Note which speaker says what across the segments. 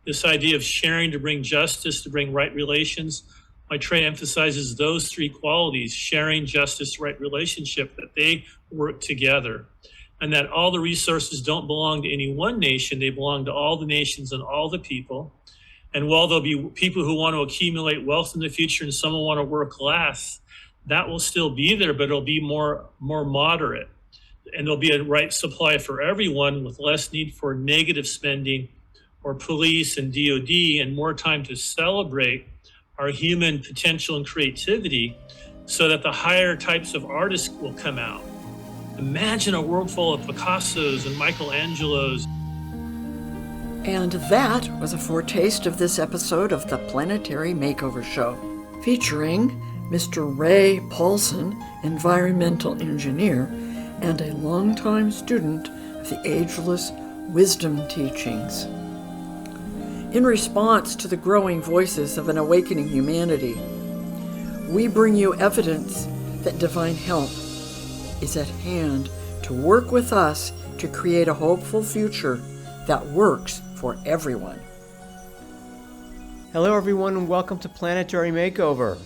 Speaker 1: This idea of sharing to bring justice, to bring right relations. Maitreya emphasizes those three qualities: sharing, justice, right relationship, that they work together. And that all the resources don't belong to any one nation, they belong to all the nations and all the people. And while there'll be people who want to accumulate wealth in the future and some will want to work less, that will still be there, but it'll be more moderate. And there'll be a right supply for everyone with less need for negative spending or police and DOD, and more time to celebrate our human potential and creativity so that the higher types of artists will come out. Imagine a world full of Picassos and Michelangelos.
Speaker 2: And that was a foretaste of this episode of the Planetary Makeover Show, featuring Mr. Ray Paulson, environmental engineer and a longtime student of the ageless wisdom teachings. In response to the growing voices of an awakening humanity, we bring you evidence that divine help is at hand to work with us to create a hopeful future that works for everyone.
Speaker 3: Hello everyone and welcome to Planetary Makeover.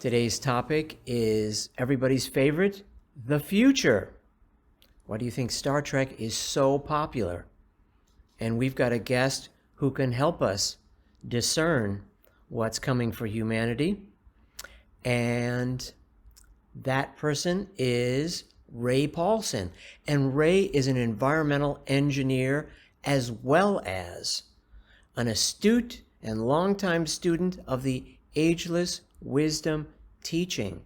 Speaker 3: Today's topic is everybody's favorite, the future. Why do you think Star Trek is so popular? And we've got a guest who can help us discern what's coming for humanity. And that person is Ray Paulson. And Ray is an environmental engineer as well as an astute and longtime student of the ageless wisdom teaching.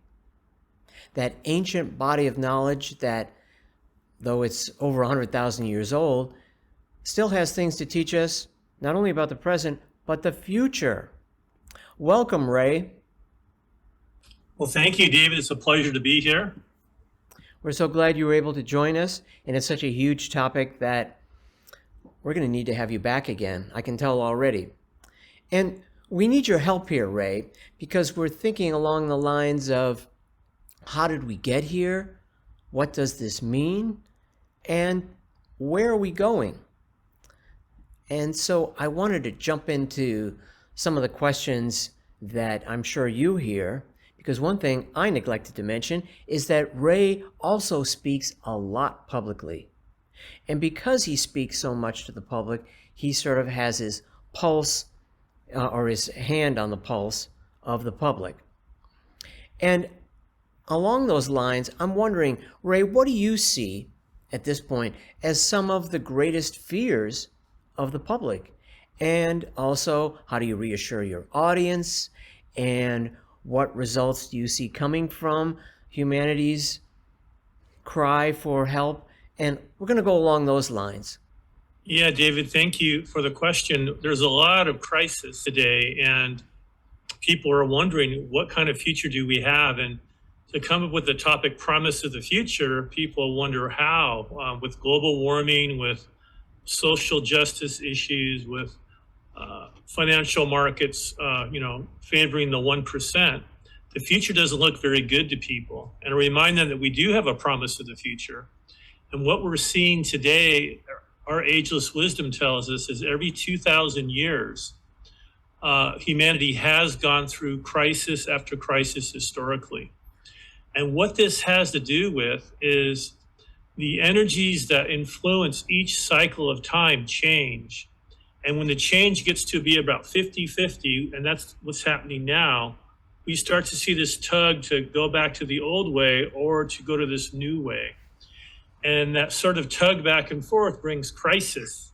Speaker 3: That ancient body of knowledge that, though it's over 100,000 years old, still has things to teach us, not only about the present, but the future. Welcome, Ray.
Speaker 1: Well, thank you, David. It's a pleasure to be here.
Speaker 3: We're so glad you were able to join us, and it's such a huge topic that we're going to need to have you back again. I can tell already. And we need your help here, Ray, because we're thinking along the lines of how did we get here? What does this mean? And where are we going? And so I wanted to jump into some of the questions that I'm sure you hear, because one thing I neglected to mention is that Ray also speaks a lot publicly. And because he speaks so much to the public, he sort of has his pulse or his hand on the pulse of the public. And along those lines, I'm wondering, Ray, what do you see at this point as some of the greatest fears of the public? And also, how do you reassure your audience? And what results do you see coming from humanity's cry for help? And we're going to go along those lines.
Speaker 1: Yeah, David, thank you for the question. There's a lot of crisis today, and people are wondering what kind of future do we have? And to come up with the topic promise of the future, people wonder how, with global warming, with social justice issues, with financial markets, favoring the 1%, the future doesn't look very good to people. And I remind them that we do have a promise of the future. And what we're seeing today, our ageless wisdom tells us, is every 2,000 years, humanity has gone through crisis after crisis historically. And what this has to do with is the energies that influence each cycle of time change. And when the change gets to be about 50-50, and that's what's happening now, we start to see this tug to go back to the old way or to go to this new way. And that sort of tug back and forth brings crisis.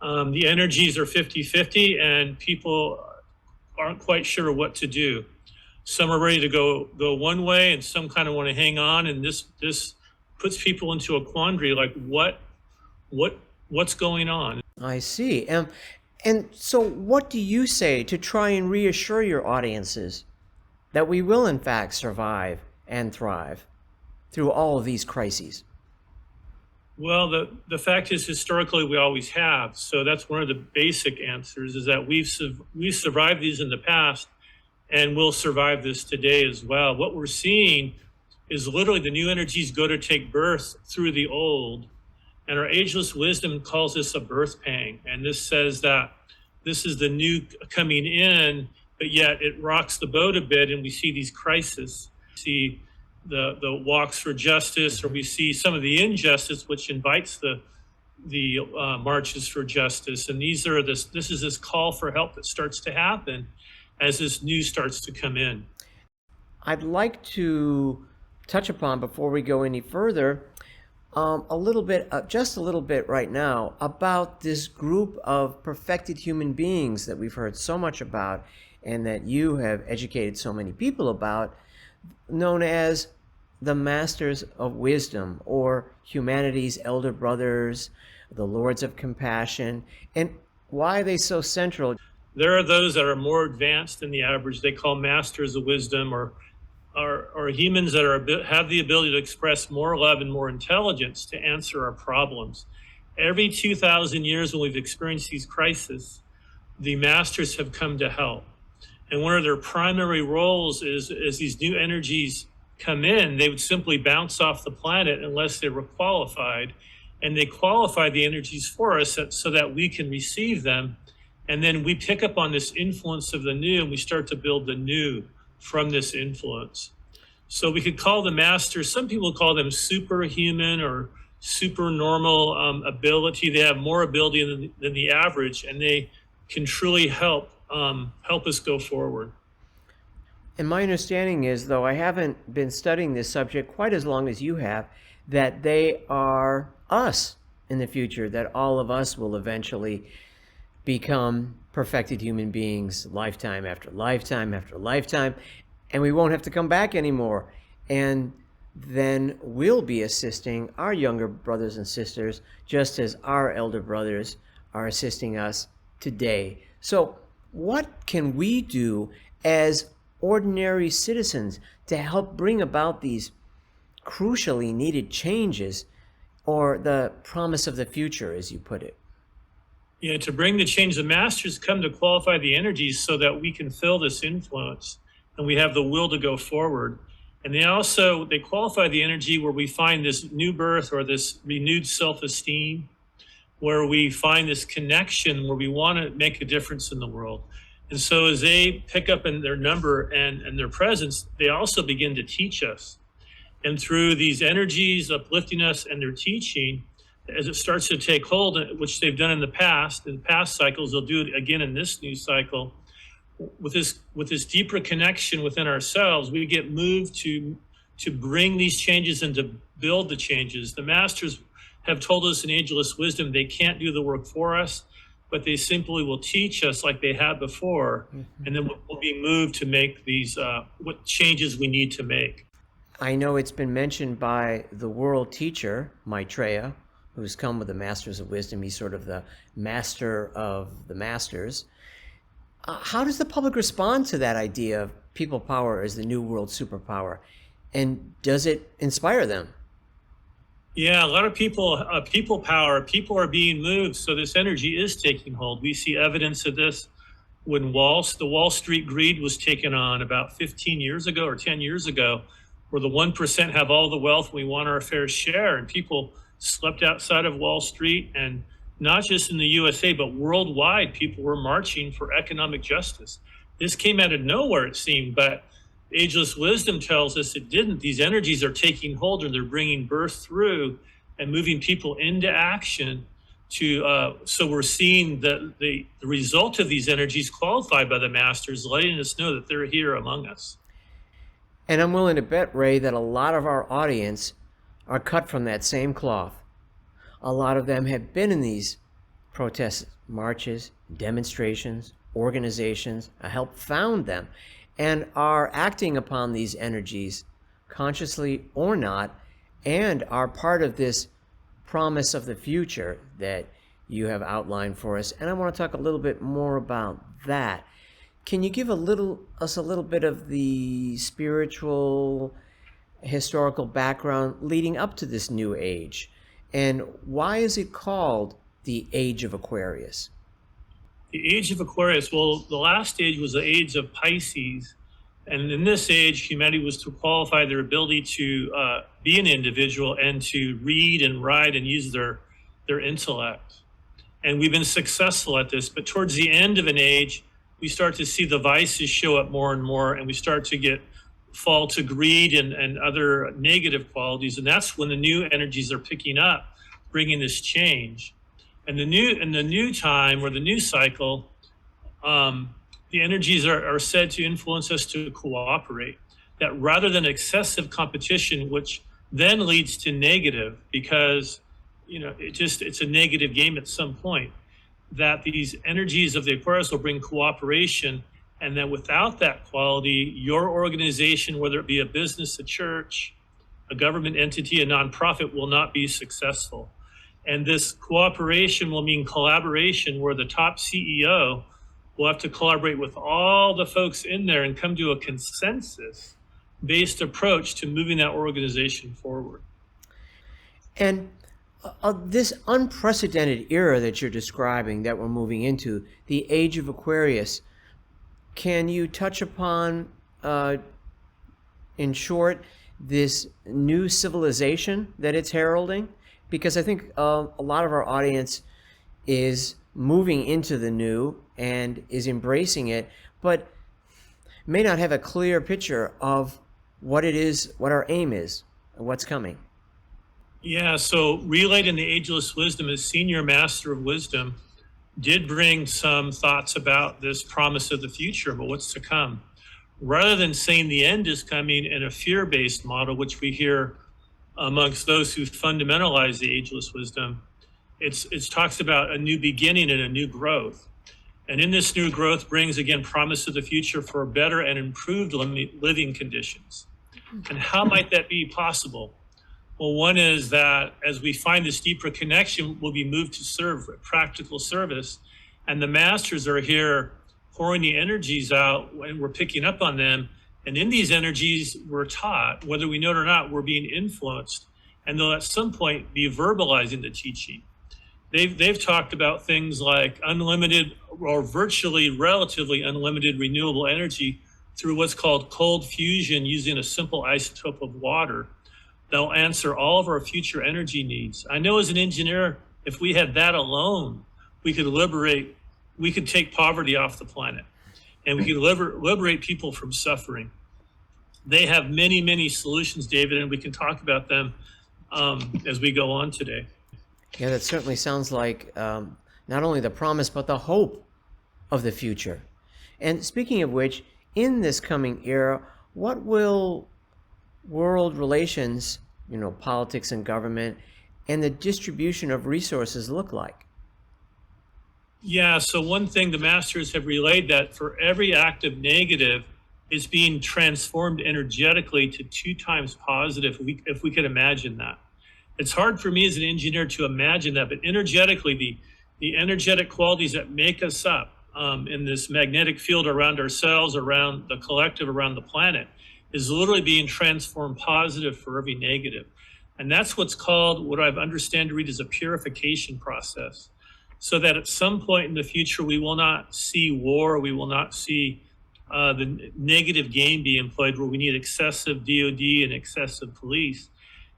Speaker 1: The energies are 50-50 and people aren't quite sure what to do. Some are ready to go one way and some kind of want to hang on. And this puts people into a quandary, like what's going on?
Speaker 3: I see. And so what do you say to try and reassure your audiences that we will in fact survive and thrive through all of these crises?
Speaker 1: Well, the fact is, historically, we always have. So that's one of the basic answers, is that we've survived these in the past and we'll survive this today as well. What we're seeing is literally the new energies go to take birth through the old. And our ageless wisdom calls this a birth pang. And this says that this is the new coming in, but yet it rocks the boat a bit, and we see these crises. We see the walks for justice, or we see some of the injustice, which invites the marches for justice. And this is this call for help that starts to happen as this news starts to come in.
Speaker 3: I'd like to touch upon, before we go any further, a little bit, just a little bit right now, about this group of perfected human beings that we've heard so much about and that you have educated so many people about, known as the Masters of Wisdom, or humanity's elder brothers, the Lords of Compassion. And why are they so central?
Speaker 1: There are those that are more advanced than the average. They call Masters of Wisdom, or humans that have the ability to express more love and more intelligence to answer our problems. Every 2,000 years when we've experienced these crises, the masters have come to help. And one of their primary roles is, as these new energies come in, they would simply bounce off the planet unless they were qualified. And they qualify the energies for us so that we can receive them. And then we pick up on this influence of the new, and we start to build the new from this influence. So we could call the masters, some people call them superhuman or supernormal ability. They have more ability than the average, and they can truly help us go forward.
Speaker 3: And my understanding is, though I haven't been studying this subject quite as long as you have, that they are us in the future, that all of us will eventually become perfected human beings, lifetime after lifetime after lifetime, and we won't have to come back anymore. And then we'll be assisting our younger brothers and sisters just as our elder brothers are assisting us today. So what can we do as ordinary citizens to help bring about these crucially needed changes, or the promise of the future, as you put it?
Speaker 1: Yeah, to bring the change, the masters come to qualify the energies so that we can feel this influence and we have the will to go forward. And they qualify the energy where we find this new birth or this renewed self-esteem, where we find this connection, where we want to make a difference in the world. And so as they pick up in their number and their presence, they also begin to teach us. And through these energies uplifting us and their teaching, as it starts to take hold, which they've done in past cycles, they'll do it again in this new cycle. With this deeper connection within ourselves, we get moved to bring these changes and to build the changes. The masters have told us in ageless wisdom they can't do the work for us, but they simply will teach us like they have before, and then we'll be moved to make these what changes we need to make.
Speaker 3: I know it's been mentioned by the world teacher, Maitreya, who's come with the Masters of Wisdom. He's sort of the master of the masters. How does the public respond to that idea of people power as the new world superpower? And does it inspire them?
Speaker 1: Yeah, a lot of people power, people are being moved. So this energy is taking hold. We see evidence of this when the Wall Street greed was taken on about 15 years ago or 10 years ago, where the 1% have all the wealth and we want our fair share. And people slept outside of Wall Street, and not just in the USA, but worldwide, people were marching for economic justice. This came out of nowhere, it seemed, but ageless wisdom tells us it didn't. These energies are taking hold, and they're bringing birth through and moving people into action. So we're seeing the result of these energies qualified by the masters, letting us know that they're here among us.
Speaker 3: And I'm willing to bet, Ray, that a lot of our audience are cut from that same cloth. A lot of them have been in these protests, marches, demonstrations, organizations, helped found them, and are acting upon these energies, consciously or not, and are part of this promise of the future that you have outlined for us. And I want to talk a little bit more about that. Can you give us a little bit of the spiritual, historical background leading up to this new age? And why is it called the Age of Aquarius?
Speaker 1: The Age of Aquarius, well, the last age was the age of Pisces. And in this age, humanity was to qualify their ability to be an individual and to read and write and use their intellect. And we've been successful at this. But towards the end of an age, we start to see the vices show up more and more, and we start to fall to greed and other negative qualities. And that's when the new energies are picking up, bringing this change. And in the new time, or the new cycle, the energies are said to influence us to cooperate. That rather than excessive competition, which then leads to negative, because it's a negative game at some point, that these energies of the Aquarius will bring cooperation, and that without that quality, your organization, whether it be a business, a church, a government entity, a nonprofit, will not be successful. And this cooperation will mean collaboration, where the top CEO will have to collaborate with all the folks in there and come to a consensus-based approach to moving that organization forward.
Speaker 3: And this unprecedented era that you're describing, that we're moving into, the age of Aquarius, can you touch upon, in short, this new civilization that it's heralding? Because I think a lot of our audience is moving into the new and is embracing it, but may not have a clear picture of what it is, what our aim is, and what's coming.
Speaker 1: Yeah, so Relayed in the Ageless Wisdom, as Senior Master of Wisdom, did bring some thoughts about this promise of the future, but what's to come. Rather than saying the end is coming in a fear-based model, which we hear amongst those who fundamentalize the Ageless Wisdom, it talks about a new beginning and a new growth. And in this new growth brings, again, promise of the future for better and improved living conditions. And how might that be possible? Well, one is that as we find this deeper connection, we'll be moved to serve practical service. And the masters are here pouring the energies out, and we're picking up on them. And in these energies, we're taught, whether we know it or not, we're being influenced. And they'll at some point be verbalizing the teaching. They've talked about things like unlimited, or virtually relatively unlimited, renewable energy through what's called cold fusion using a simple isotope of water. They'll answer all of our future energy needs. I know as an engineer, if we had that alone, we could take poverty off the planet, and we could liberate people from suffering. They have many, many solutions, David, and we can talk about them as we go on today.
Speaker 3: Yeah, that certainly sounds like not only the promise, but the hope of the future. And speaking of which, in this coming era, what will world relations, politics and government, and the distribution of resources look like?
Speaker 1: Yeah, so one thing the masters have relayed, that for every act of negative is being transformed energetically to 2 times positive, if we could imagine that. It's hard for me as an engineer to imagine that, but energetically, the energetic qualities that make us up in this magnetic field around ourselves, around the collective, around the planet, is literally being transformed positive for every negative. And that's what's called, what I've understand to read, is a purification process. So that at some point in the future, we will not see war, we will not see the negative game be employed, where we need excessive DOD and excessive police.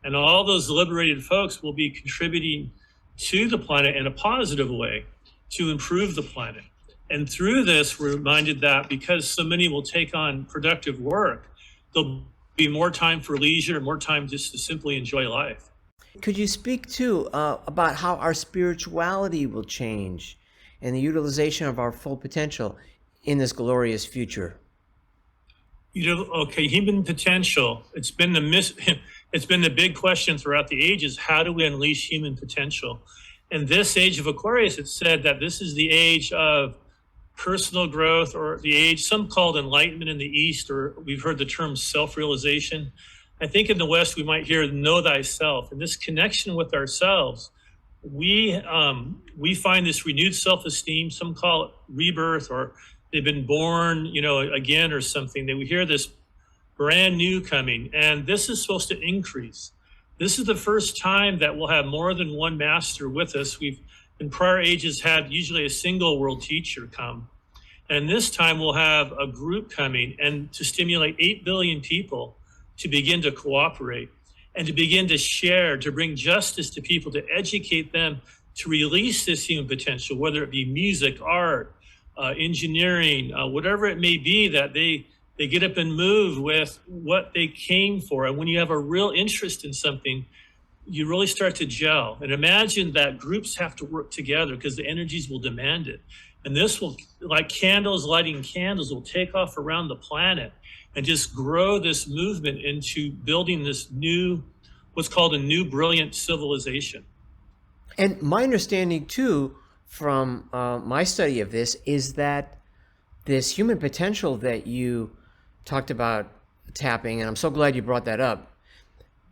Speaker 1: And all those liberated folks will be contributing to the planet in a positive way to improve the planet. And through this, we're reminded that because so many will take on productive work, there'll be more time for leisure and more time just to simply enjoy life.
Speaker 3: Could you speak too about how our spirituality will change and the utilization of our full potential in this glorious future?
Speaker 1: Human potential. It's been the big question throughout the ages. How do we unleash human potential? In this age of Aquarius, it's said that this is the age of personal growth, or the age some called enlightenment in the East, or we've heard the term self-realization. I think in the West, we might hear know thyself. And this connection with ourselves, we find this renewed self-esteem. Some call it rebirth, or they've been born, again, or something. That we hear this brand new coming, and this is supposed to increase. This is the first time that we'll have more than one master with us. We've in prior ages had usually a single world teacher come. And this time we'll have a group coming, and to stimulate 8 billion people to begin to cooperate and to begin to share, to bring justice to people, to educate them to release this human potential, whether it be music, art, engineering, whatever it may be, that they get up and move with what they came for. And when you have a real interest in something, you really start to gel. And imagine that groups have to work together because the energies will demand it. And this will, like candles lighting candles, will take off around the planet and just grow this movement into building this new, what's called a new brilliant civilization.
Speaker 3: And my understanding too, from my study of this, is that this human potential that you talked about tapping, and I'm so glad you brought that up,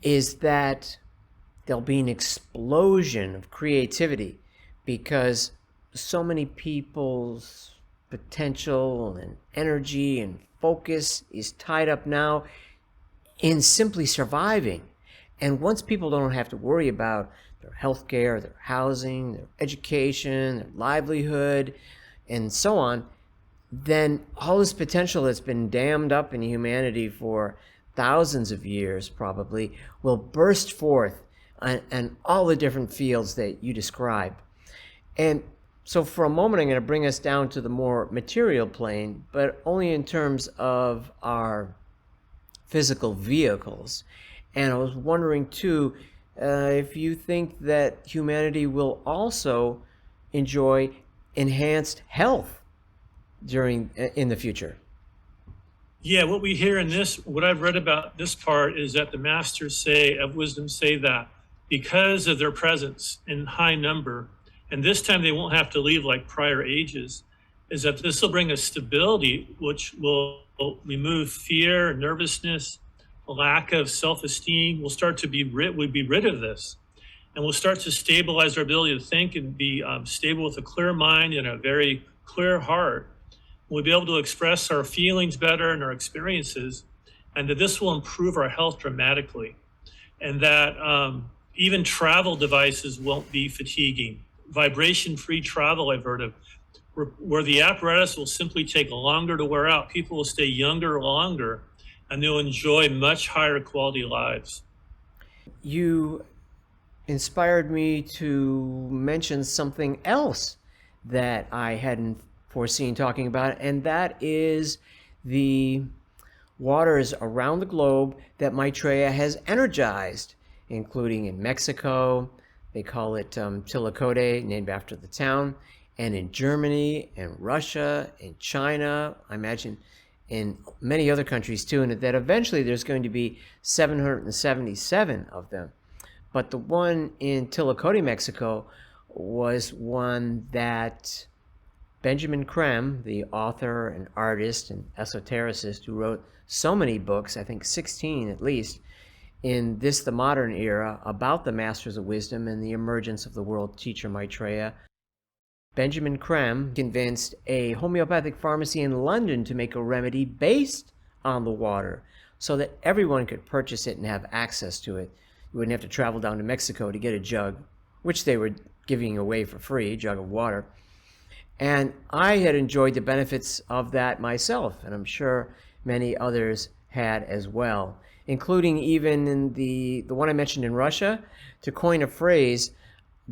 Speaker 3: is that there'll be an explosion of creativity because so many people's potential and energy and focus is tied up now in simply surviving. And once people don't have to worry about their healthcare, their housing, their education, their livelihood, and so on, then all this potential that's been dammed up in humanity for thousands of years probably will burst forth in all the different fields that you describe. And so for a moment, I'm going to bring us down to the more material plane, but only in terms of our physical vehicles. And I was wondering too, if you think that humanity will also enjoy enhanced health in the future.
Speaker 1: Yeah, what we hear in this, what I've read about this part, is that the masters of wisdom say that because of their presence in high number, and this time they won't have to leave like prior ages, is that this will bring a stability which will remove fear, nervousness, a lack of self-esteem. We'll start to be rid of this, and we'll start to stabilize our ability to think and be stable with a clear mind and a very clear heart. We'll be able to express our feelings better and our experiences, and that this will improve our health dramatically, and that even travel devices won't be fatiguing. Vibration-free travel, I've heard of, where the apparatus will simply take longer to wear out. People will stay younger longer, and they'll enjoy much higher quality lives.
Speaker 3: You inspired me to mention something else that I hadn't foreseen talking about, and that is the waters around the globe that Maitreya has energized, including in Mexico. They call it Chillicothe, named after the town, and in Germany and Russia and China, I imagine in many other countries too, and that eventually there's going to be 777 of them. But the one in Chillicothe, Mexico, was one that Benjamin Creme, the author and artist and esotericist who wrote so many books, I think 16 at least, in this, the modern era, about the Masters of Wisdom and the emergence of the world teacher Maitreya. Benjamin Creme convinced a homeopathic pharmacy in London to make a remedy based on the water so that everyone could purchase it and have access to it. You wouldn't have to travel down to Mexico to get a jug, which they were giving away for free, a jug of water. And I had enjoyed the benefits of that myself, and I'm sure many others had as well, including even in the one I mentioned in Russia. To coin a phrase,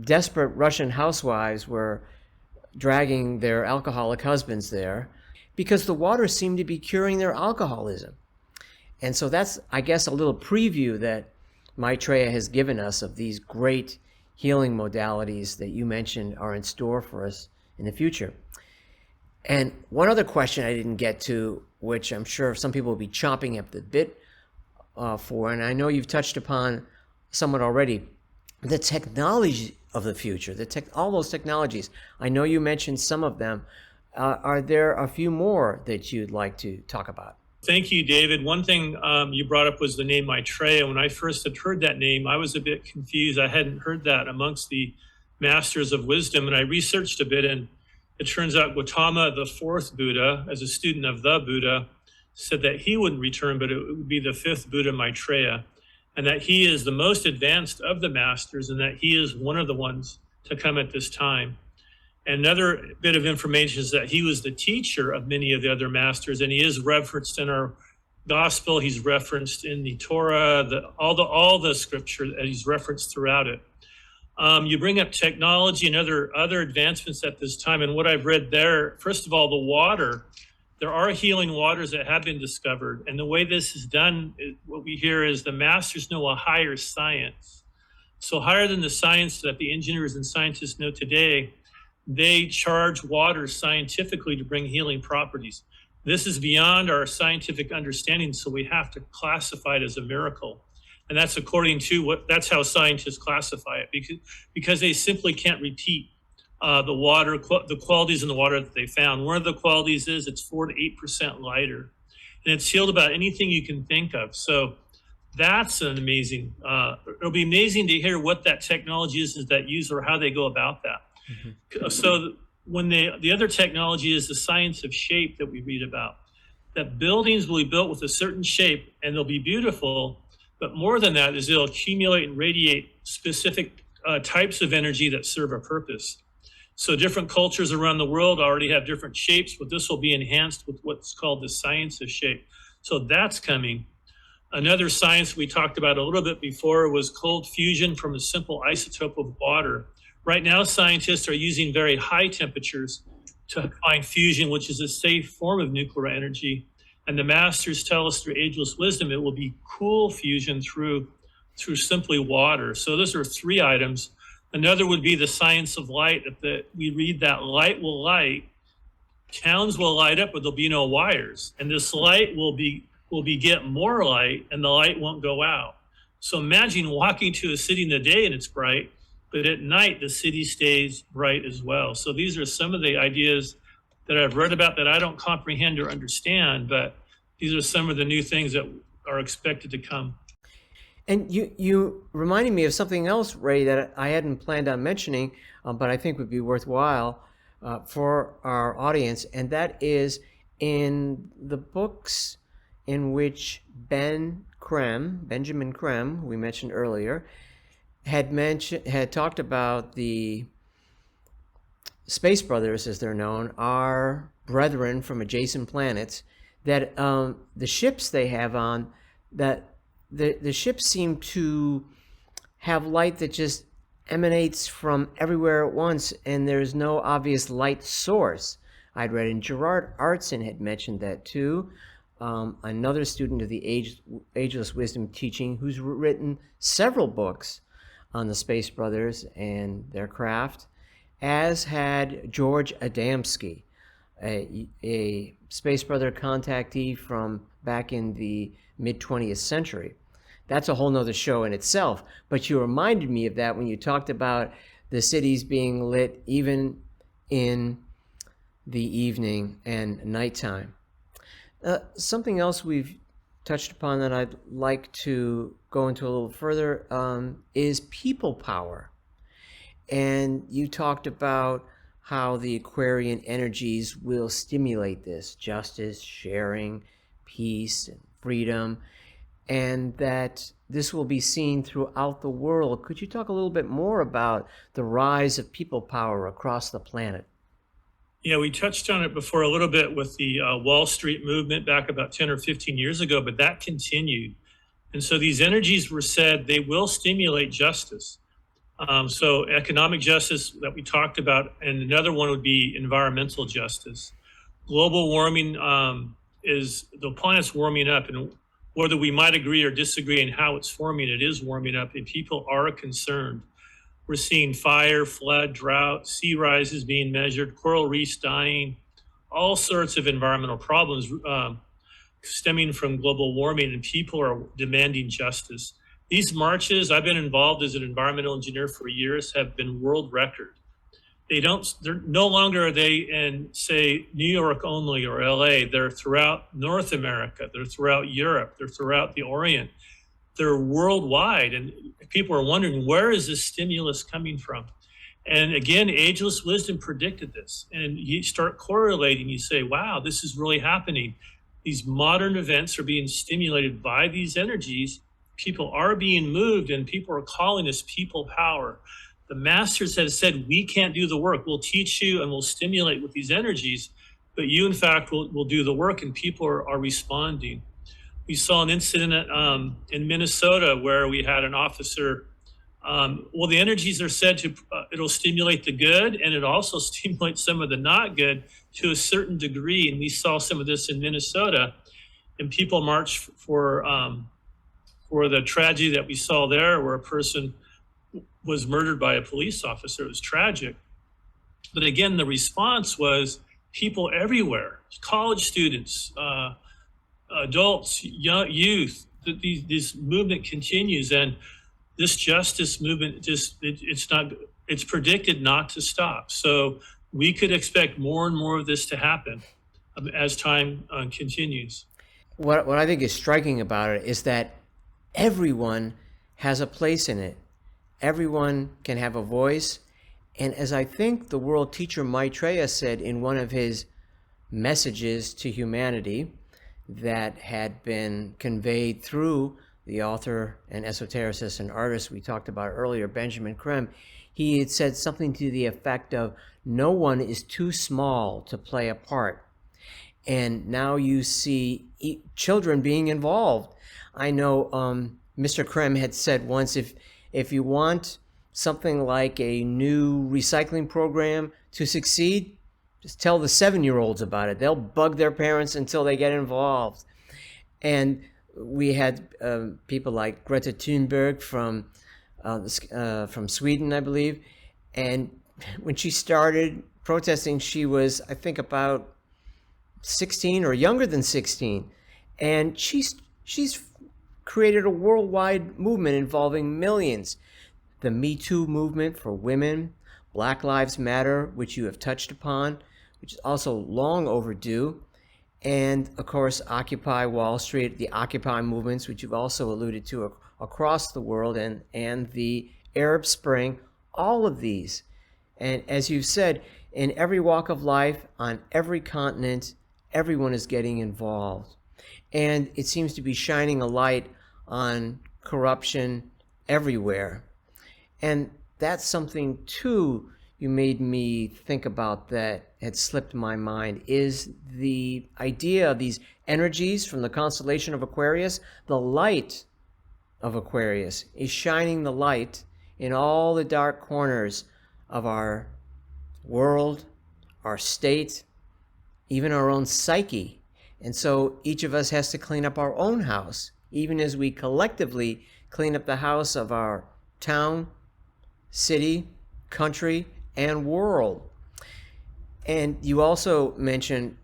Speaker 3: desperate Russian housewives were dragging their alcoholic husbands there because the water seemed to be curing their alcoholism. And so that's, I guess, a little preview that Maitreya has given us of these great healing modalities that you mentioned are in store for us in the future. And one other question I didn't get to, which I'm sure some people will be chomping at the bit for, and I know you've touched upon somewhat already, the technology of the future, all those technologies. I know you mentioned some of them. Are there a few more that you'd like to talk about?
Speaker 1: Thank you, David. One thing you brought up was the name Maitreya. When I first had heard that name, I was a bit confused. I hadn't heard that amongst the Masters of Wisdom, and I researched a bit, and it turns out Gautama, the fourth Buddha, as a student of the Buddha, said that he wouldn't return, but it would be the fifth Buddha, Maitreya, and that he is the most advanced of the masters, and that he is one of the ones to come at this time. Another bit of information is that he was the teacher of many of the other masters, and he is referenced in our gospel. He's referenced in the Torah, all the scripture, and he's referenced throughout it. You bring up technology and other advancements at this time. And what I've read there, first of all, the water, there are healing waters that have been discovered. And the way this is done, what we hear is the masters know a higher science. So higher than the science that the engineers and scientists know today, they charge water scientifically to bring healing properties. This is beyond our scientific understanding, so we have to classify it as a miracle. And that's according to that's how scientists classify it, because they simply can't repeat the qualities in the water that they found. One of the qualities is it's 4 to 8% lighter, and it's healed about anything you can think of. So that's an amazing, it'll be amazing to hear what that technology is that use or how they go about that. Mm-hmm. So when the other technology is the science of shape that we read about, that buildings will be built with a certain shape and they'll be beautiful, but more than that is they'll accumulate and radiate specific types of energy that serve a purpose. So different cultures around the world already have different shapes, but this will be enhanced with what's called the science of shape. So that's coming. Another science we talked about a little bit before was cold fusion from a simple isotope of water. Right now, scientists are using very high temperatures to find fusion, which is a safe form of nuclear energy. And the masters tell us through ageless wisdom, it will be cool fusion through simply water. So those are 3 items. Another would be the science of light. We read that light will light, towns will light up, but there'll be no wires. And this light will get more light, and the light won't go out. So imagine walking to a city in the day and it's bright, but at night the city stays bright as well. So these are some of the ideas that I've read about that I don't comprehend or understand, but these are some of the new things that are expected to come.
Speaker 3: And you reminded me of something else, Ray, that I hadn't planned on mentioning, but I think would be worthwhile for our audience, and that is in the books in which Benjamin Creme, who we mentioned earlier, had talked about the Space Brothers, as they're known, are brethren from adjacent planets, that the ships they have on, that the ships seem to have light that just emanates from everywhere at once, and there's no obvious light source. I'd read, and Gerard Artson had mentioned that too, another student of the Ageless Wisdom teaching, who's written several books on the Space Brothers and their craft, as had George Adamski, a Space Brother contactee from back in the mid-20th century. That's a whole nother show in itself, but you reminded me of that when you talked about the cities being lit even in the evening and nighttime. Something else we've touched upon that I'd like to go into a little further is people power. And you talked about how the Aquarian energies will stimulate this: justice, sharing, peace, and freedom, and that this will be seen throughout the world. Could you talk a little bit more about the rise of people power across the planet?
Speaker 1: Yeah, we touched on it before a little bit with the Wall Street movement back about 10 or 15 years ago, but that continued. And so these energies were said they will stimulate justice. So economic justice that we talked about, and another one would be environmental justice. Global warming is the planet's warming up, and whether we might agree or disagree in how it's forming, it is warming up, and people are concerned. We're seeing fire, flood, drought, sea rises being measured, coral reefs dying, all sorts of environmental problems stemming from global warming, and people are demanding justice. These marches, I've been involved as an environmental engineer for years, have been world record. They're no longer are they in, say, New York only or LA. They're throughout North America. They're throughout Europe. They're throughout the Orient. They're worldwide. And people are wondering, where is this stimulus coming from? And again, ageless wisdom predicted this. And you start correlating, you say, wow, this is really happening. These modern events are being stimulated by these energies. People are being moved, and people are calling this people power. The masters have said, we can't do the work. We'll teach you and we'll stimulate with these energies, but you, in fact, will do the work, and people are responding. We saw an incident in Minnesota where we had an officer Well, the energies are said to, it'll stimulate the good, and it also stimulates some of the not good to a certain degree. And we saw some of this in Minnesota, and people marched for the tragedy that we saw there, where a person was murdered by a police officer. It was tragic. But again, the response was people everywhere, college students, adults, young, youth. This movement continues, and this justice movement it's predicted not to stop. So we could expect more and more of this to happen as time continues.
Speaker 3: What I think is striking about it is that everyone has a place in it. Everyone can have a voice. And as I think the world teacher Maitreya said in one of his messages to humanity that had been conveyed through the author and esotericist and artist we talked about earlier, Benjamin Creme, he had said something to the effect of, no one is too small to play a part. And now you see children being involved. I know Mr. Creme had said once, if you want something like a new recycling program to succeed, just tell the 7-year-olds about it. They'll bug their parents until they get involved. And we had people like Greta Thunberg from Sweden, I believe. And when she started protesting, she was, I think, about 16 or younger than 16. And she's created a worldwide movement involving millions. The Me Too movement for women, Black Lives Matter, which you have touched upon, which is also long overdue, and of course Occupy Wall Street, the Occupy movements, which you've also alluded to across the world, and the Arab Spring, all of these. And as you've said, in every walk of life, on every continent, everyone is getting involved. And it seems to be shining a light on corruption everywhere. And that's something, too, you made me think about that had slipped my mind, is the idea of these energies from the constellation of Aquarius. The light of Aquarius is shining the light in all the dark corners of our world, our state, even our own psyche. And so each of us has to clean up our own house, even as we collectively clean up the house of our town, city, country, and world. And you also mentioned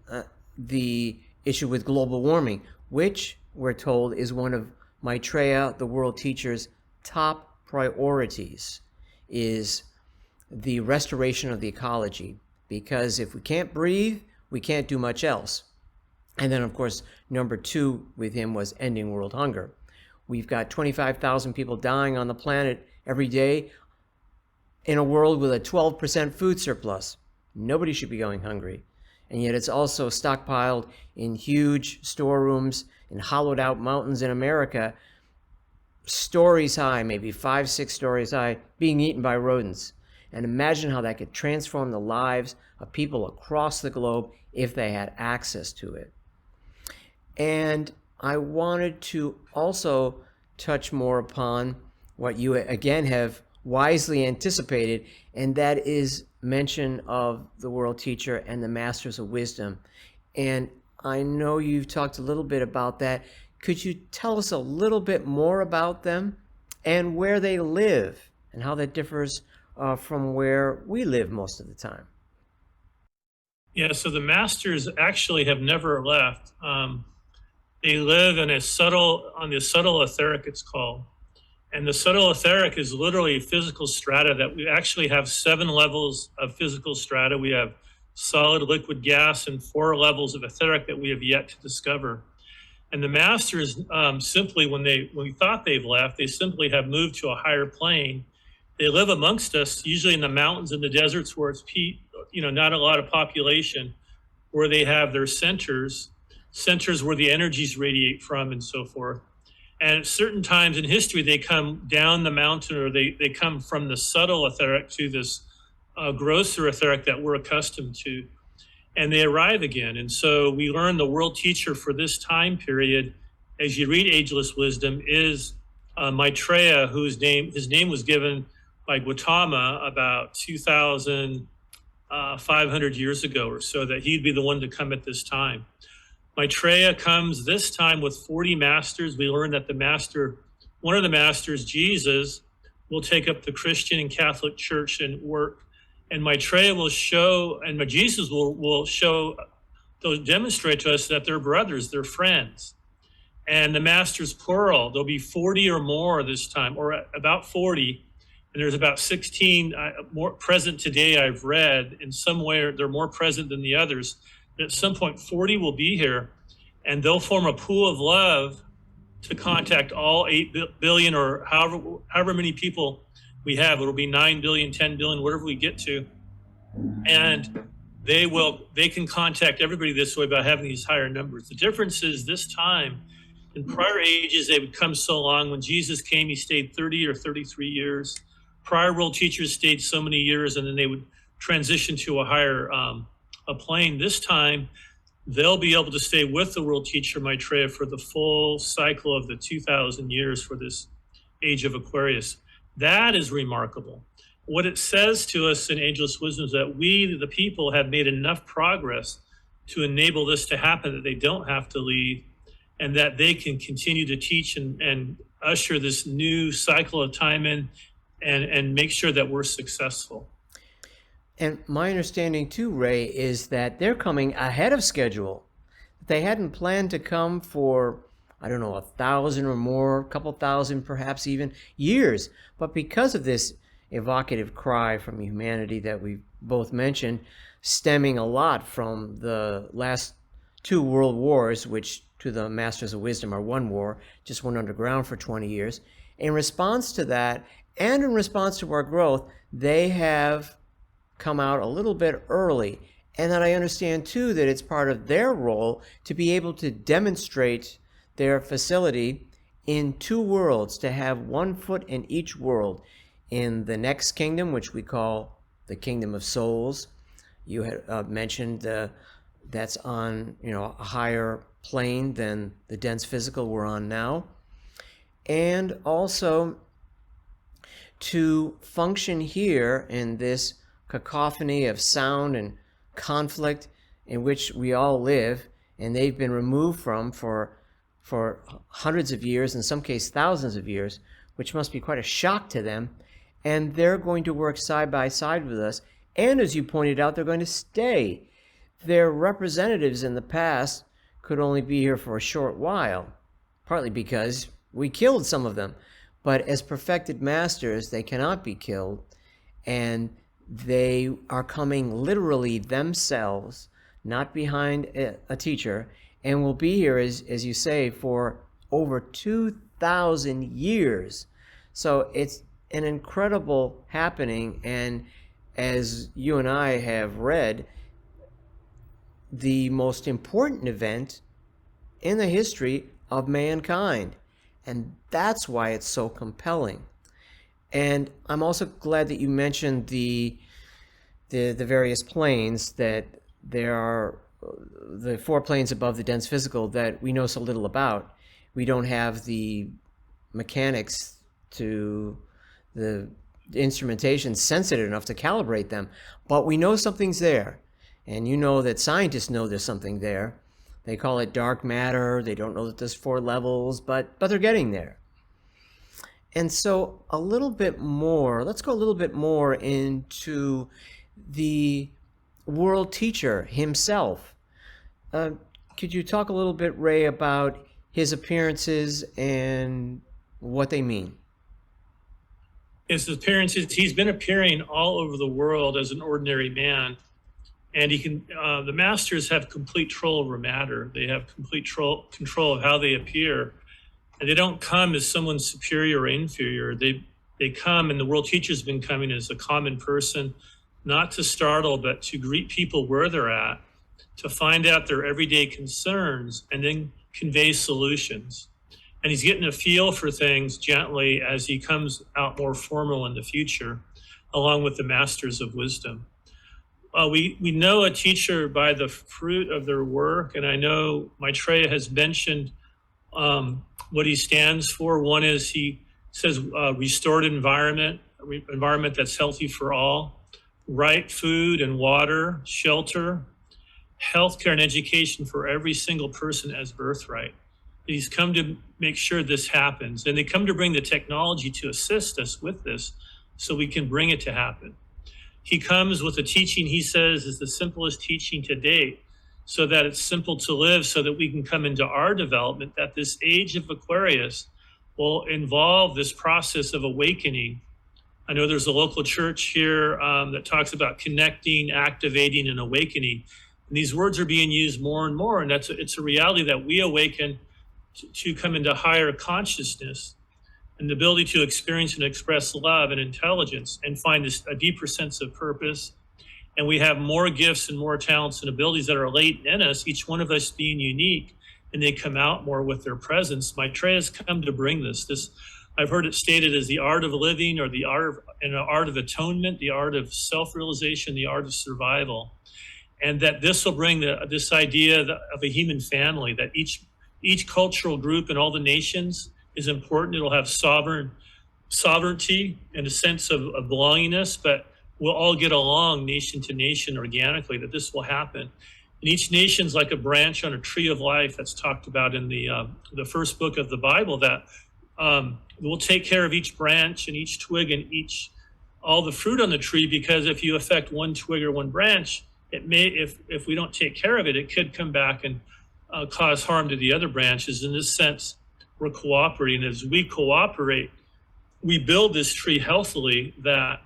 Speaker 3: the issue with global warming, which we're told is one of Maitreya, the world teacher's top priorities, is the restoration of the ecology. Because if we can't breathe, we can't do much else. And then, of course, number 2 with him was ending world hunger. We've got 25,000 people dying on the planet every day in a world with a 12% food surplus. Nobody should be going hungry. And yet it's also stockpiled in huge storerooms in hollowed out mountains in America, stories high, maybe 5-6 stories high, being eaten by rodents. And imagine how that could transform the lives of people across the globe if they had access to it. And I wanted to also touch more upon what you again have wisely anticipated, and that is mention of the world teacher and the masters of wisdom. And I know you've talked a little bit about that. Could you tell us a little bit more about them and where they live and how that differs from where we live most of the time?
Speaker 1: Yeah, so the masters actually have never left. They live in on the subtle etheric, it's called. And the subtle etheric is literally physical strata that we actually have 7 levels of physical strata. We have solid, liquid, gas, and 4 levels of etheric that we have yet to discover. And the masters simply, when we thought they've left, they simply have moved to a higher plane. They live amongst us, usually in the mountains and the deserts where it's not a lot of population, where they have their centers where the energies radiate from and so forth. And at certain times in history, they come down the mountain, or they come from the subtle etheric to this grosser etheric that we're accustomed to, and they arrive again. And so we learn the world teacher for this time period, as you read Ageless Wisdom, is Maitreya, his name was given by Gautama about 2,500 years ago or so, that he'd be the one to come at this time. Maitreya comes this time with 40 masters. We learn that one of the masters, Jesus, will take up the Christian and Catholic Church and work. And Maitreya will show, and Jesus will show, demonstrate to us that they're brothers, they're friends. And the masters plural, there'll be 40 or more this time, or about 40. And there's about 16 more present today, I've read. In some way, they're more present than the others. At some point, 40 will be here, and they'll form a pool of love to contact all 8 billion or however many people we have. It'll be 9 billion, 10 billion, whatever we get to. And they can contact everybody this way by having these higher numbers. The difference is this time, in prior ages, they would come so long. When Jesus came, he stayed 30 or 33 years. Prior world teachers stayed so many years, and then they would transition to a higher a plane. This time, they'll be able to stay with the world teacher Maitreya for the full cycle of the 2,000 years for this age of Aquarius. That is remarkable. What it says to us in Ageless Wisdom is that we, the people, have made enough progress to enable this to happen, that they don't have to leave, and that they can continue to teach and usher this new cycle of time in and make sure that we're successful.
Speaker 3: And my understanding too, Ray, is that they're coming ahead of schedule. They hadn't planned to come for, I don't know, 1,000 or more, a couple thousand, perhaps even years. But because of this evocative cry from humanity that we both mentioned, stemming a lot from the last 2 world wars, which to the Masters of Wisdom are one war, just went underground for 20 years. In response to that, and in response to our growth, they have come out a little bit early. And that I understand too that it's part of their role to be able to demonstrate their facility in 2 worlds, to have 1 foot in each world. In the next kingdom, which we call the kingdom of souls, you had mentioned that's on a higher plane than the dense physical we're on now, and also to function here in this cacophony of sound and conflict in which we all live, and they've been removed from for hundreds of years, in some cases thousands of years, which must be quite a shock to them. And they're going to work side by side with us, and as you pointed out, they're going to stay. Their representatives in the past could only be here for a short while, partly because we killed some of them. But as perfected masters, they cannot be killed, and they are coming literally themselves, not behind a teacher, and will be here, as you say, for over 2,000 years. So it's an incredible happening, and as you and I have read, the most important event in the history of mankind. And that's why it's so compelling. And I'm also glad that you mentioned the various planes, that there are the 4 planes above the dense physical that we know so little about. We don't have the mechanics to the instrumentation sensitive enough to calibrate them, but we know something's there. And you know that scientists know there's something there. They call it dark matter. They don't know that there's 4 levels, but they're getting there. And so a little bit more, let's go a little bit more into the world teacher himself. Could you talk a little bit, Ray, about his appearances and what they mean?
Speaker 1: His appearances, he's been appearing all over the world as an ordinary man. And he can. The masters have complete control over matter. They have complete control of how they appear, and they don't come as someone superior or inferior. They come, and the world teacher's been coming as a common person, not to startle, but to greet people where they're at, to find out their everyday concerns, and then convey solutions. And he's getting a feel for things gently as he comes out more formal in the future, along with the masters of wisdom. We know a teacher by the fruit of their work, and I know Maitreya has mentioned what he stands for. One is he says restored environment that's healthy for all, right food and water, shelter, healthcare and education for every single person as birthright. He's come to make sure this happens, and they come to bring the technology to assist us with this so we can bring it to happen. He comes with a teaching he says is the simplest teaching to date, so that it's simple to live, so that we can come into our development, that this age of Aquarius will involve this process of awakening. I know there's a local church here that talks about connecting, activating, and awakening. And these words are being used more and more, and it's a reality that we awaken to come into higher consciousness and the ability to experience and express love and intelligence and find a deeper sense of purpose. And we have more gifts and more talents and abilities that are latent in us, each one of us being unique, and they come out more with their presence. Maitreya has come to bring this. I've heard it stated as the art of living, or the art of atonement, the art of self-realization, the art of survival. And that this will bring this idea of a human family, that each cultural group in all the nations is important. It'll have sovereignty and a sense of belongingness, but we'll all get along nation to nation organically, that this will happen. And each nation's like a branch on a tree of life that's talked about in the first book of the Bible, that we'll take care of each branch and each twig and all the fruit on the tree, because if you affect one twig or one branch, it may, if we don't take care of it, it could come back and cause harm to the other branches. In this sense, we're cooperating. As we cooperate, we build this tree healthily, that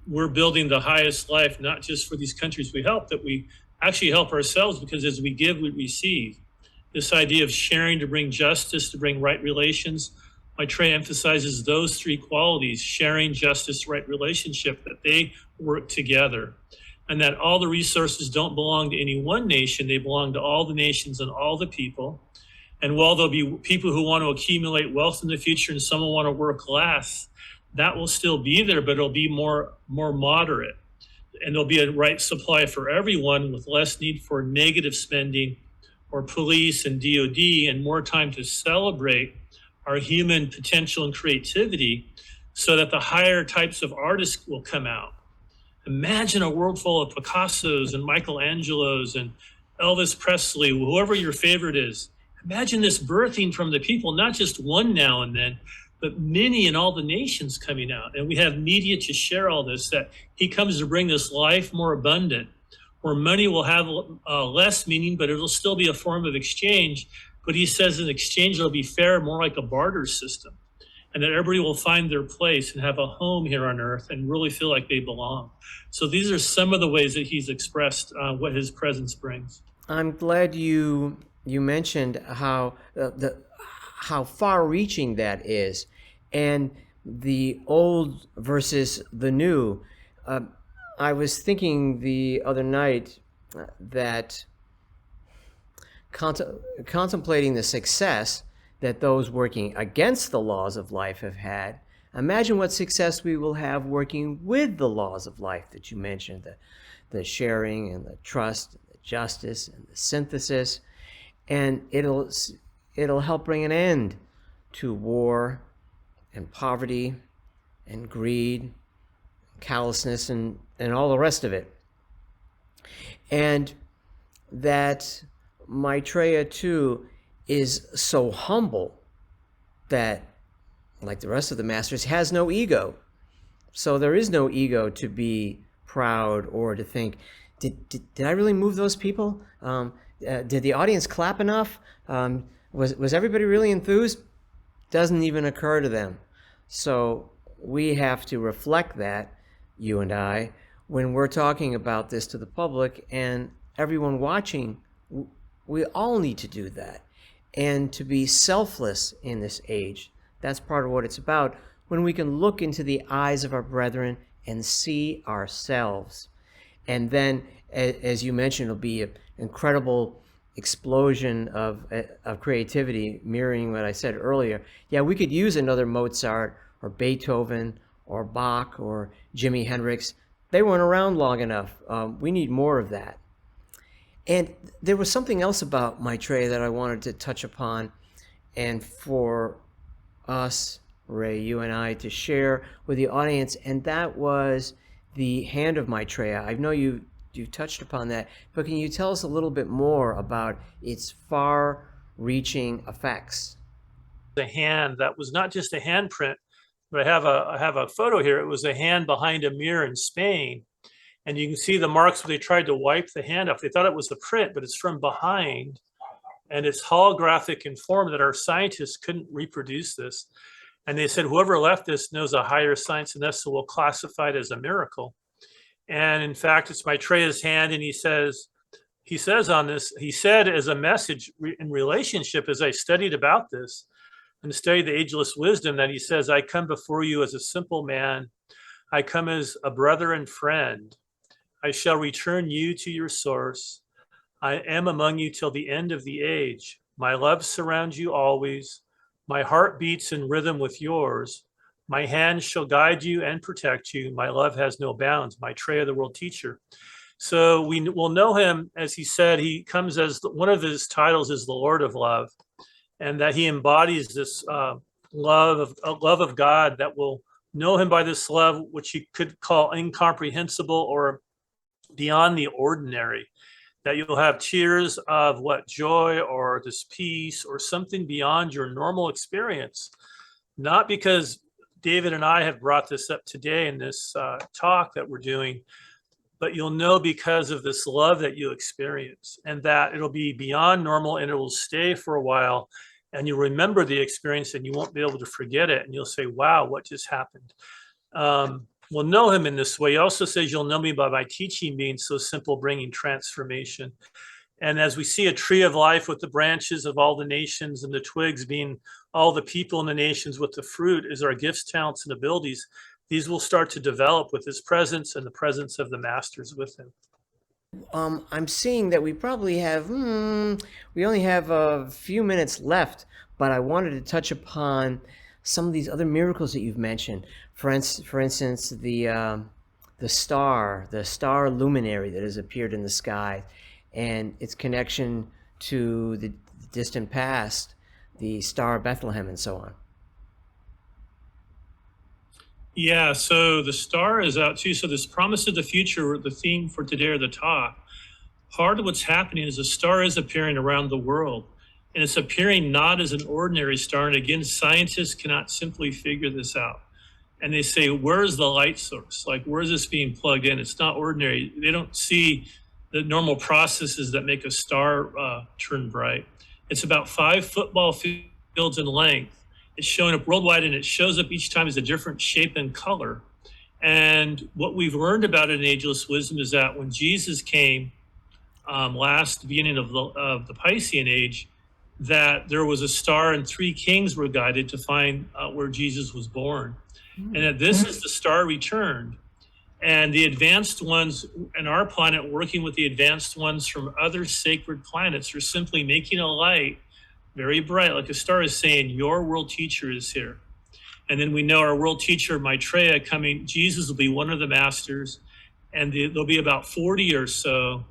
Speaker 1: we're building the highest life, not just for these countries we help, that we actually help ourselves, because as we give, we receive. This idea of sharing to bring justice, to bring right relations, Maitreya emphasizes those three qualities: sharing, justice, right relationship, that they work together. And that all the resources don't belong to any one nation, they belong to all the nations and all the people. And while there'll be people who want to accumulate wealth in the future and some will want to work less, that will still be there, but it'll be more moderate. And there'll be a right supply for everyone, with less need for negative spending or police and DOD, and more time to celebrate our human potential and creativity, so that the higher types of artists will come out. Imagine a world full of Picassos and Michelangelos and Elvis Presley, whoever your favorite is. Imagine this birthing from the people, not just one now and then, but many in all the nations coming out. And we have media to share all this, that he comes to bring this life more abundant, where money will have less meaning, but it'll still be a form of exchange. But he says in exchange, it'll be fair, more like a barter system, and that everybody will find their place and have a home here on earth and really feel like they belong. So these are some of the ways that he's expressed what his presence brings.
Speaker 3: I'm glad you mentioned how far-reaching that is, and the old versus the new. I was thinking the other night that contemplating the success that those working against the laws of life have had, imagine what success we will have working with the laws of life that you mentioned, the sharing and the trust, and the justice and the synthesis. And it'll help bring an end to war and poverty and greed, callousness, and all the rest of it. And that Maitreya too is so humble that, like the rest of the masters, has no ego. So there is no ego to be proud or to think, did I really move those people? Did the audience clap enough? Was everybody really enthused? Doesn't even occur to them. So we have to reflect that, you and I, when we're talking about this to the public and everyone watching. We all need to do that, and to be selfless in this age. That's part of what it's about, when we can look into the eyes of our brethren and see ourselves. And then, as you mentioned, it'll be an incredible explosion of creativity, mirroring what I said earlier. Yeah, we could use another Mozart or Beethoven or Bach or Jimi Hendrix. They weren't around long enough. We need more of that. And there was something else about Maitreya that I wanted to touch upon, and for us, Ray, you and I, to share with the audience, and that was the hand of Maitreya. I know you touched upon that, but can you tell us a little bit more about its far-reaching effects?
Speaker 1: The hand that was not just a handprint, but I have a photo here. It was a hand behind a mirror in Spain, and you can see the marks where they tried to wipe the hand off. They thought it was a print, but it's from behind, and it's holographic in form that our scientists couldn't reproduce this. And they said, whoever left this knows a higher science than us, so we'll classify it as a miracle. And in fact, it's Maitreya's hand, and he says on this, he said as a message in relationship, as I studied about this and studied the ageless wisdom, that he says, I come before you as a simple man. I come as a brother and friend. I shall return you to your source. I am among you till the end of the age. My love surrounds you always. My heart beats in rhythm with yours. My hands shall guide you and protect you. My love has no bounds. Maitreya, the world teacher. So we will know him, as he said, he comes as one of his titles is the Lord of Love, and that he embodies this love of God, that will know him by this love, which you could call incomprehensible or beyond the ordinary, that you'll have tears of joy or this peace or something beyond your normal experience. Not because David and I have brought this up today in this talk that we're doing, but you'll know because of this love that you experience, and that it'll be beyond normal and it will stay for a while, and you'll remember the experience and you won't be able to forget it, and you'll say, wow, what just happened? We'll know him in this way. He also says, you'll know me by my teaching being so simple, bringing transformation. And as we see a tree of life with the branches of all the nations and the twigs being all the people in the nations, with the fruit is our gifts, talents, and abilities, these will start to develop with his presence and the presence of the masters with him.
Speaker 3: I'm seeing that we probably have, we only have a few minutes left, but I wanted to touch upon some of these other miracles that you've mentioned. For instance, the star luminary that has appeared in the sky, and its connection to the distant past, the Star of Bethlehem, and so on.
Speaker 1: Yeah, so the star is out too. So this promise of the future, the theme for today, or the talk, part of what's happening is a star is appearing around the world. And it's appearing not as an ordinary star. And again, scientists cannot simply figure this out. And they say, where's the light source? Like, where's this being plugged in? It's not ordinary. They don't see the normal processes that make a star turn bright. It's about 5 football fields in length. It's showing up worldwide, and it shows up each time as a different shape and color. And what we've learned about it in ageless wisdom is that when Jesus came beginning of the Piscean age, that there was a star and 3 kings were guided to find where Jesus was born. And that this is the star returned. And the advanced ones in our planet, working with the advanced ones from other sacred planets, are simply making a light very bright, like a star is saying, your world teacher is here. And then we know our world teacher, Maitreya, coming, Jesus will be one of the masters, and there'll be about 40 or so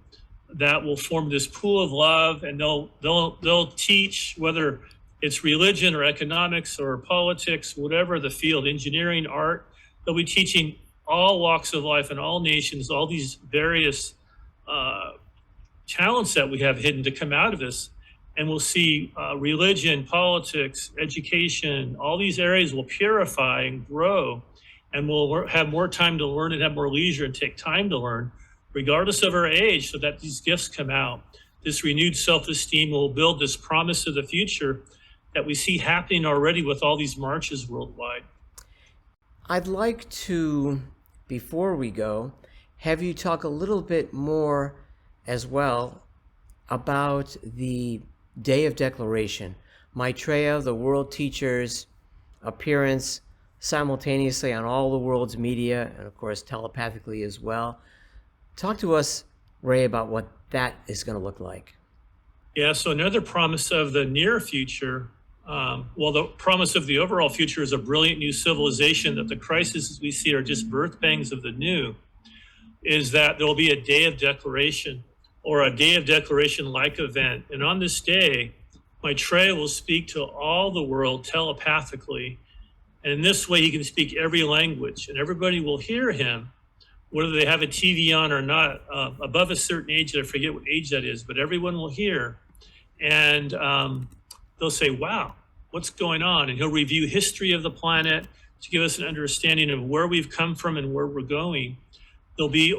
Speaker 1: that will form this pool of love, and they'll teach, whether it's religion or economics or politics, whatever the field, engineering, art, they'll be teaching all walks of life and all nations, all these various talents that we have hidden to come out of this. And we'll see religion, politics, education, all these areas will purify and grow, and we'll have more time to learn and have more leisure and take time to learn, regardless of our age, so that these gifts come out. This renewed self-esteem will build this promise of the future that we see happening already with all these marches worldwide.
Speaker 3: I'd like to, before we go, have you talk a little bit more as well about the Day of Declaration, Maitreya, the world teacher's appearance simultaneously on all the world's media, and of course telepathically as well. Talk to us, Ray, about what that is going to look like.
Speaker 1: Yeah, so another promise of the near future, the promise of the overall future is a brilliant new civilization, that the crises we see are just birth pangs of the new, is that there will be a day of declaration, or a day of declaration-like event. And on this day, Maitreya will speak to all the world telepathically. And in this way, he can speak every language and everybody will hear him, whether they have a TV on or not, above a certain age. I forget what age that is, but everyone will hear. And they'll say, wow, what's going on? And he'll review history of the planet to give us an understanding of where we've come from and where we're going. There'll be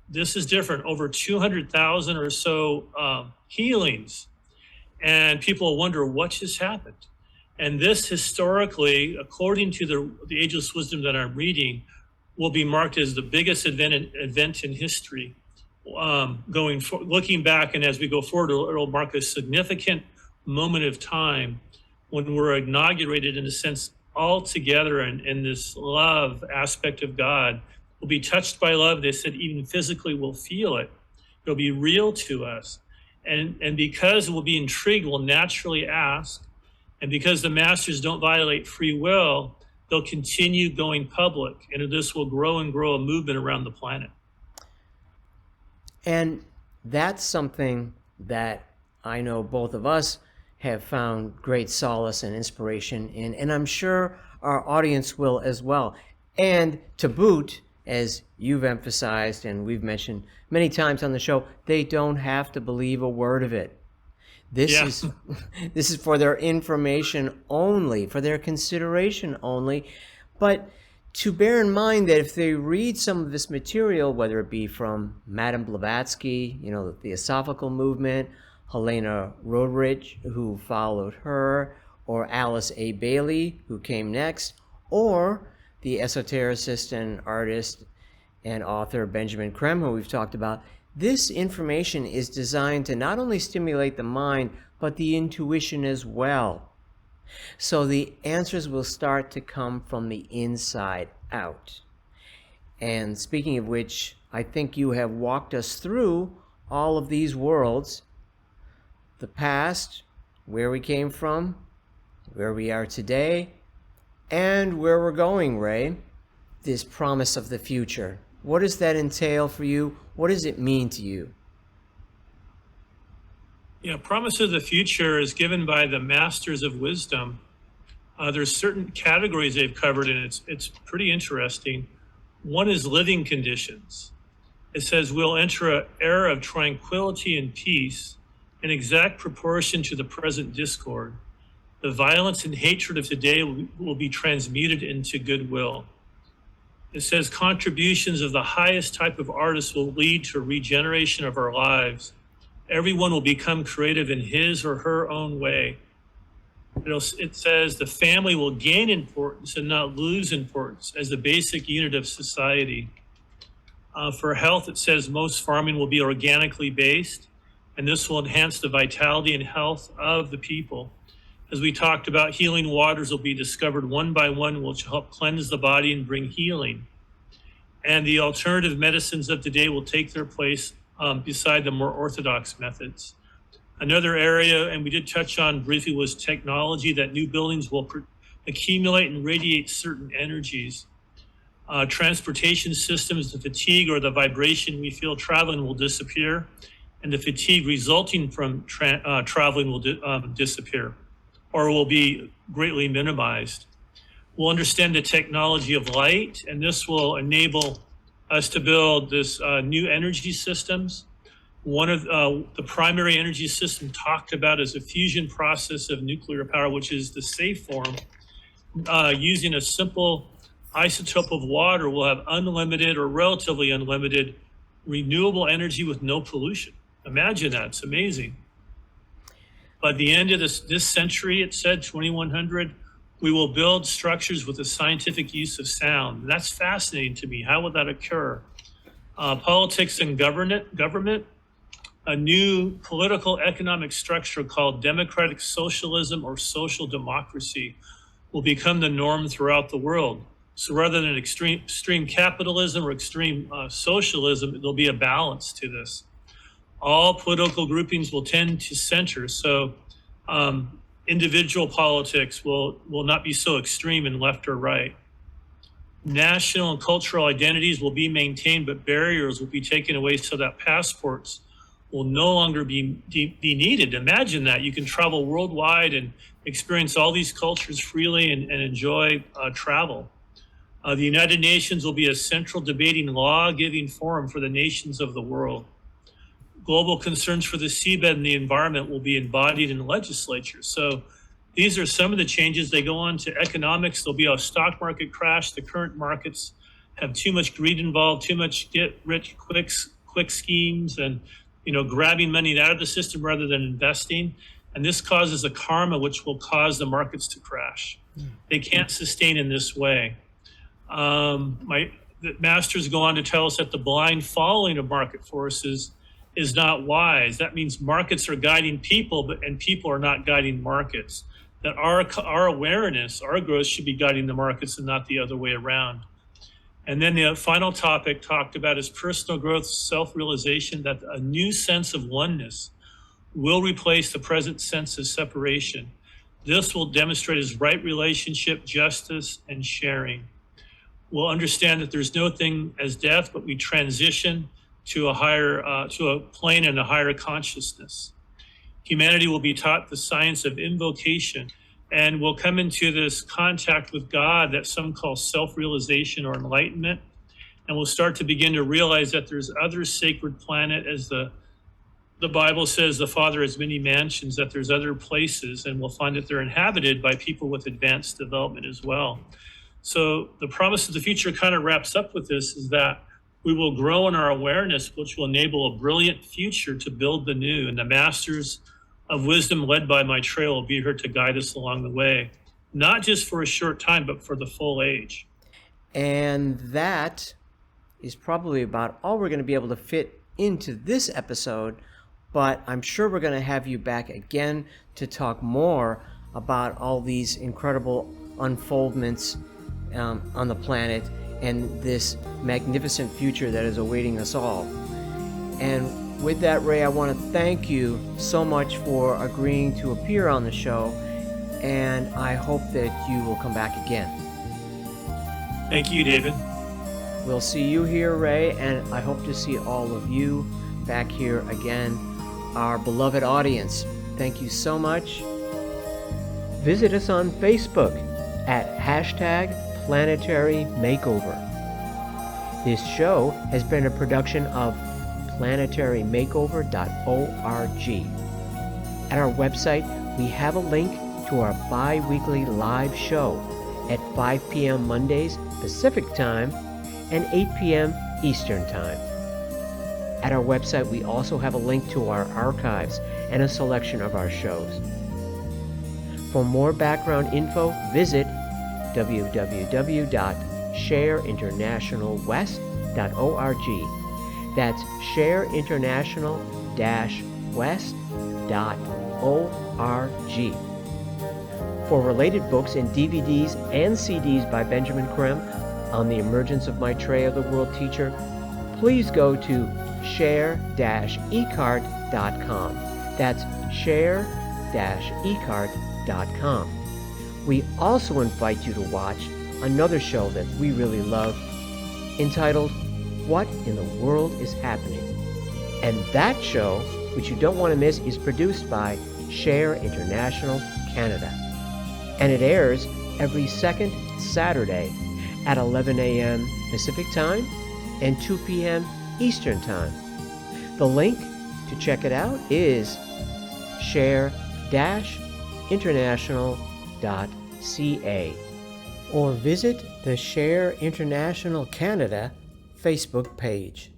Speaker 1: this is different, over 200,000 or so healings. And people will wonder what just happened. And this historically, according to the ageless wisdom that I'm reading, will be marked as the biggest event in history. Looking back, and as we go forward, it'll mark a significant moment of time when we're inaugurated, in a sense, all together in this love aspect of God. We'll be touched by love. They said even physically we'll feel it. It'll be real to us. And because we'll be intrigued, we'll naturally ask. And because the masters don't violate free will, they'll continue going public. And this will grow and grow a movement around the planet.
Speaker 3: And that's something that I know both of us have found great solace and inspiration in, and I'm sure our audience will as well. And to boot, as you've emphasized and we've mentioned many times on the show, they don't have to believe a word of it. This is for their information only, for their consideration only. But to bear in mind that if they read some of this material, whether it be from Madame Blavatsky, the Theosophical movement, Helena Roderidge, who followed her, or Alice A. Bailey, who came next, or the esotericist and artist and author Benjamin Creme, who we've talked about, this information is designed to not only stimulate the mind, but the intuition as well. So the answers will start to come from the inside out. And speaking of which, I think you have walked us through all of these worlds: the past, where we came from, where we are today, and where we're going, Ray. This promise of the future. What does that entail for you? What does it mean to you?
Speaker 1: Promise of the future is given by the masters of wisdom. There's certain categories they've covered, and it's pretty interesting. One is living conditions. It says we'll enter an era of tranquility and peace in exact proportion to the present discord. The violence and hatred of today will be transmuted into goodwill. It says contributions of the highest type of artists will lead to regeneration of our lives. Everyone will become creative in his or her own way. It says the family will gain importance and not lose importance as the basic unit of society. For health, it says most farming will be organically based, and this will enhance the vitality and health of the people. As we talked about, healing waters will be discovered one by one, which will help cleanse the body and bring healing. And the alternative medicines of today will take their place beside the more orthodox methods. Another area, and we did touch on briefly, was technology, that new buildings will accumulate and radiate certain energies. Transportation systems, the fatigue or the vibration we feel traveling will disappear, and the fatigue resulting from traveling will disappear, or will be greatly minimized. We'll understand the technology of light, and this will enable us to build this new energy systems. One of the primary energy system talked about is a fusion process of nuclear power, which is the safe form. Using a simple isotope of water, we'll have unlimited or relatively unlimited renewable energy with no pollution. Imagine that, it's amazing. By the end of this century, it said 2100, we will build structures with the scientific use of sound. That's fascinating to me. How would that occur? Politics and government, a new political economic structure called democratic socialism or social democracy will become the norm throughout the world. So rather than extreme capitalism or extreme socialism, there'll be a balance to this. All political groupings will tend to center. So individual politics will not be so extreme in left or right. National and cultural identities will be maintained, but barriers will be taken away so that passports will no longer be needed. Imagine that. You can travel worldwide and experience all these cultures freely and enjoy travel. The United Nations will be a central debating law-giving forum for the nations of the world. Global concerns for the seabed and the environment will be embodied in legislatures. So these are some of the changes. They go on to economics. There'll be a stock market crash. The current markets have too much greed involved, too much get-rich-quick schemes, and grabbing money out of the system rather than investing. And this causes a karma which will cause the markets to crash. They can't sustain in this way. The masters go on to tell us that the blind following of market forces is not wise. That means markets are guiding people, and people are not guiding markets. That our awareness, our growth should be guiding the markets and not the other way around. And then the final topic talked about is personal growth, self-realization, that a new sense of oneness will replace the present sense of separation. This will demonstrate as right relationship, justice, and sharing. We'll understand that there's no thing as death, but we transition to a plane and a higher consciousness. Humanity will be taught the science of invocation, and will come into this contact with God that some call self-realization or enlightenment. And we'll start to begin to realize that there's other sacred planet, as the Bible says the Father has many mansions, that there's other places, and we'll find that they're inhabited by people with advanced development as well. So the promise of the future kind of wraps up with this, is that we will grow in our awareness, which will enable a brilliant future to build the new. And the masters of wisdom led by Maitreya will be here to guide us along the way, not just for a short time, but for the full age.
Speaker 3: And that is probably about all we're going to be able to fit into this episode, but I'm sure we're going to have you back again to talk more about all these incredible unfoldments on the planet and this magnificent future that is awaiting us all. And with that, Ray, I want to thank you so much for agreeing to appear on the show, and I hope that you will come back again.
Speaker 1: Thank you, David.
Speaker 3: We'll see you here, Ray, and I hope to see all of you back here again, our beloved audience. Thank you so much. Visit us on Facebook at #Planetary Makeover. This show has been a production of PlanetaryMakeover.org. At our website, we have a link to our bi-weekly live show at 5 p.m. Mondays Pacific Time and 8 p.m. Eastern Time. At our website, we also have a link to our archives and a selection of our shows. For more background info, visit www.Share-International.west.org. That's Share-International-west.org. For related books and DVDs and CDs by Benjamin Creme on the emergence of Maitreya, the world teacher, please go to share-ecart.com. That's share-ecart.com. We also invite you to watch another show that we really love, entitled What in the World is Happening? And that show, which you don't want to miss, is produced by Share International Canada. And it airs every second Saturday at 11 a.m. Pacific Time and 2 p.m. Eastern Time. The link to check it out is share-international.ca, or visit the Share International Canada Facebook page.